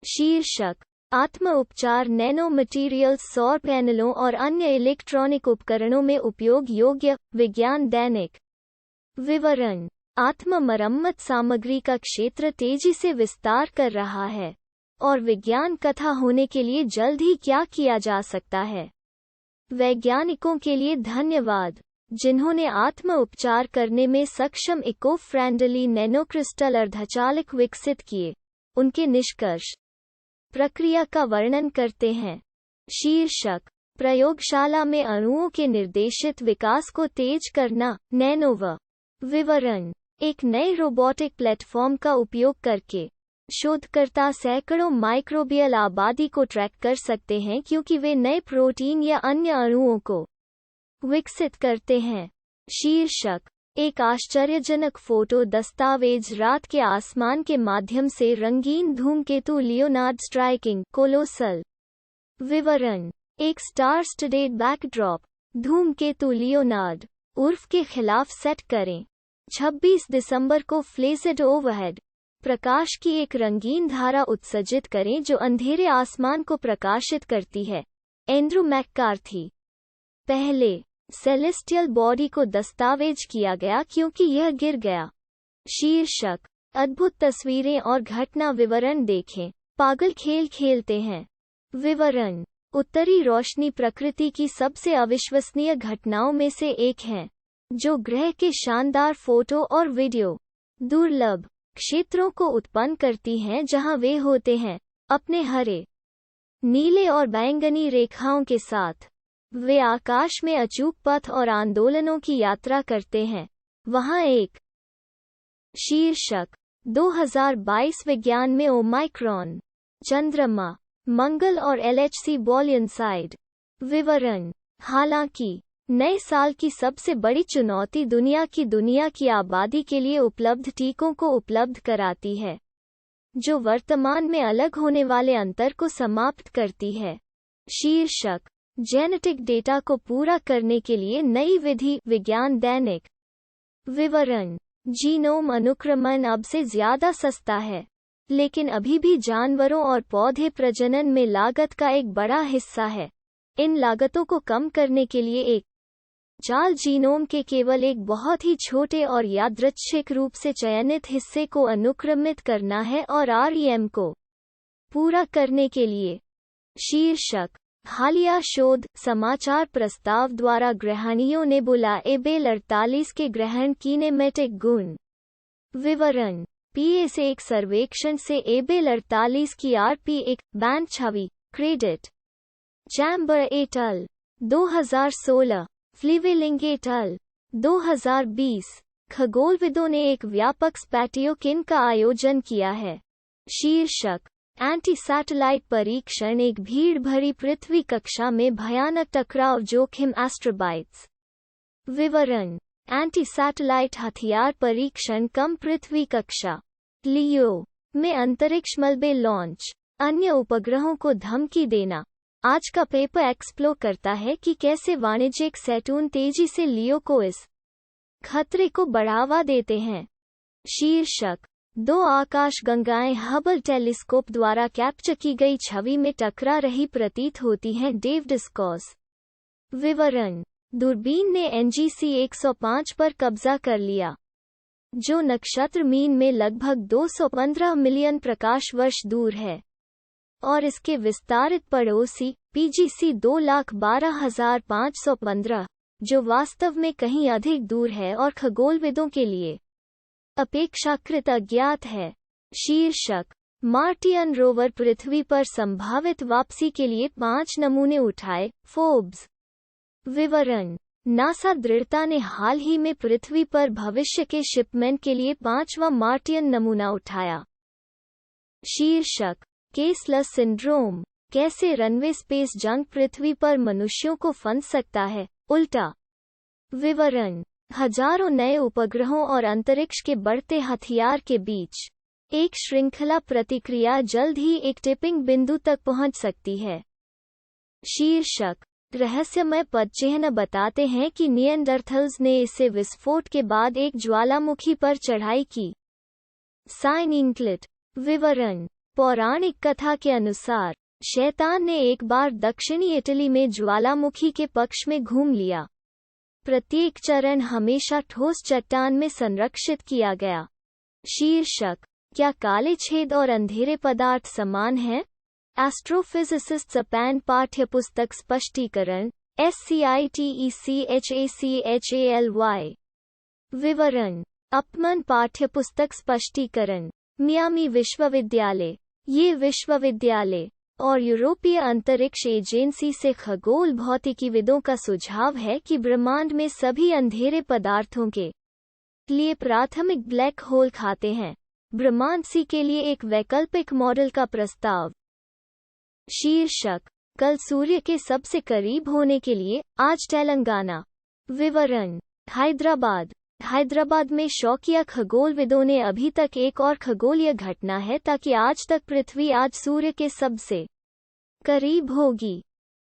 शीर्षक: आत्म उपचार नैनो मटीरियल्स सौर पैनलों और अन्य इलेक्ट्रॉनिक उपकरणों में उपयोग योग्य। विज्ञान दैनिक। विवरण: आत्म मरम्मत सामग्री का क्षेत्र तेजी से विस्तार कर रहा है, और विज्ञान कथा होने के लिए जल्द ही क्या किया जा सकता है। वैज्ञानिकों के लिए धन्यवाद, जिन्होंने आत्म उपचार करने में सक्षम इको फ्रेंडली नैनोक्रिस्टल अर्धचालक विकसित किए। उनके निष्कर्ष प्रक्रिया का वर्णन करते हैं। शीर्षक: प्रयोगशाला में अणुओं के निर्देशित विकास को तेज करना। नैनोव। विवरण: एक नए रोबोटिक प्लेटफॉर्म का उपयोग करके शोधकर्ता सैकड़ों माइक्रोबियल आबादी को ट्रैक कर सकते हैं, क्योंकि वे नए प्रोटीन या अन्य अणुओं को विकसित करते हैं। शीर्षक: एक आश्चर्यजनक फोटो दस्तावेज रात के आसमान के माध्यम से रंगीन धूमकेतु लियोनार्ड स्ट्राइकिंग कोलोसल। विवरण: एक स्टार स्टडेड बैकड्रॉप धूमकेतु लियोनार्ड उर्फ के खिलाफ सेट करें। 26 दिसंबर को फ्लेजेड ओवरहेड प्रकाश की एक रंगीन धारा उत्सर्जित करें जो अंधेरे आसमान को प्रकाशित करती है। Andrew McCarthy. पहले सेलेस्टियल बॉडी को दस्तावेज किया गया क्योंकि यह गिर गया। शीर्षक: अद्भुत तस्वीरें और घटना विवरण देखें। पागल खेल खेलते हैं। विवरण: उत्तरी रोशनी प्रकृति की सबसे अविश्वसनीय घटनाओं में से एक है, जो ग्रह के शानदार फोटो और वीडियो दुर्लभ क्षेत्रों को उत्पन्न करती हैं जहां वे होते हैं। अपने हरे, नीले और बैंगनी रेखाओं के साथ वे आकाश में अचूक पथ और आंदोलनों की यात्रा करते हैं। वहां एक। शीर्षक: 2022 विज्ञान में ओमाइक्रॉन, चंद्रमा, मंगल और LHC बॉलियनसाइड। विवरण: हालांकि नए साल की सबसे बड़ी चुनौती दुनिया की आबादी के लिए उपलब्ध टीकों को उपलब्ध कराती है, जो वर्तमान में अलग होने वाले अंतर को समाप्त करती है। शीर्षक: जेनेटिक डेटा को पूरा करने के लिए नई विधि। विज्ञान दैनिक। विवरण: जीनोम अनुक्रमण अब से ज्यादा सस्ता है, लेकिन अभी भी जानवरों और पौधे प्रजनन में लागत का एक बड़ा हिस्सा है। इन लागतों को कम करने के लिए एक जाल जीनोम के केवल एक बहुत ही छोटे और यादृच्छिक रूप से चयनित हिस्से को अनुक्रमित करना है और REM को पूरा करने के लिए। शीर्षक: हालिया शोध समाचार प्रस्ताव द्वारा ग्रहणियों ने बुला एबेल 48 के ग्रहण कीनेमेटिक गुण। विवरण: PA से एक सर्वेक्षण से एबेल 48 की RP1 बैंड छवि। क्रेडिट: चैम्बर एट अल 2016, फ्लीवेलिंग एट अल 2020। खगोलविदों ने एक व्यापक स्पैटियोकिन का आयोजन किया है। शीर्षक: एंटी सैटेलाइट परीक्षण एक भीड़ भरी पृथ्वी कक्षा में भयानक टकराव जोखिम एस्ट्रोबाइट्स। विवरण: एंटी सैटेलाइट हथियार परीक्षण कम पृथ्वी कक्षा लियो में अंतरिक्ष मलबे लॉन्च, अन्य उपग्रहों को धमकी देना। आज का पेपर एक्सप्लोर करता है कि कैसे वाणिज्यिक सैटून तेजी से लियो को इस खतरे को बढ़ावा देते हैं। शीर्षक: 2 आकाशगंगाएं हबल टेलीस्कोप द्वारा कैप्चर की गई छवि में टकरा रही प्रतीत होती हैं। डेव डिस्कॉस। विवरण: दूरबीन ने NGC 105 पर कब्जा कर लिया, जो नक्षत्र मीन में लगभग 215 मिलियन प्रकाश वर्ष दूर है, और इसके विस्तारित पड़ोसी PGC 2,12,515, जो वास्तव में कहीं अधिक दूर है और खगोलविदों के लिए अपेक्षाकृत अज्ञात है। शीर्षक: मार्टियन रोवर पृथ्वी पर संभावित वापसी के लिए 5 नमूने उठाए। फोर्ब्स। विवरण: नासा दृढ़ता ने हाल ही में पृथ्वी पर भविष्य के शिपमेंट के लिए 5वां मार्टियन नमूना उठाया। शीर्षक: केसलर सिंड्रोम, कैसे रनवे स्पेस जंक पृथ्वी पर मनुष्यों को फंस सकता है, उल्टा। विवरण: हजारों नए उपग्रहों और अंतरिक्ष के बढ़ते हथियार के बीच एक श्रृंखला प्रतिक्रिया जल्द ही एक टिपिंग बिंदु तक पहुंच सकती है। शीर्षक: रहस्यमय पदचिह्न बताते हैं कि निएंडरथल्स ने इसे विस्फोट के बाद एक ज्वालामुखी पर चढ़ाई की। साइन इंक्लिट। विवरण: पौराणिक कथा के अनुसार शैतान ने एक बार दक्षिणी इटली में ज्वालामुखी के पक्ष में घूम लिया। प्रत्येक चरण हमेशा ठोस चट्टान में संरक्षित किया गया। शीर्षक: क्या काले छेद और अंधेरे पदार्थ समान हैं? एस्ट्रोफिजिसिस्ट जापान पाठ्यपुस्तक स्पष्टीकरण SCITECHACHALY। विवरण: अपमन पाठ्यपुस्तक स्पष्टीकरण मियामी विश्वविद्यालय। ये विश्वविद्यालय और यूरोपीय अंतरिक्ष एजेंसी से खगोल भौतिकीविदों का सुझाव है कि ब्रह्मांड में सभी अंधेरे पदार्थों के लिए प्राथमिक ब्लैक होल खाते हैं। ब्रह्मांड सी के लिए एक वैकल्पिक मॉडल का प्रस्ताव। शीर्षक: कल सूर्य के सबसे करीब होने के लिए आज तेलंगाना। विवरण: हैदराबाद में शौकिया खगोलविदों ने अभी तक एक और खगोलीय घटना है ताकि आज तक पृथ्वी आज सूर्य के सबसे करीब होगी।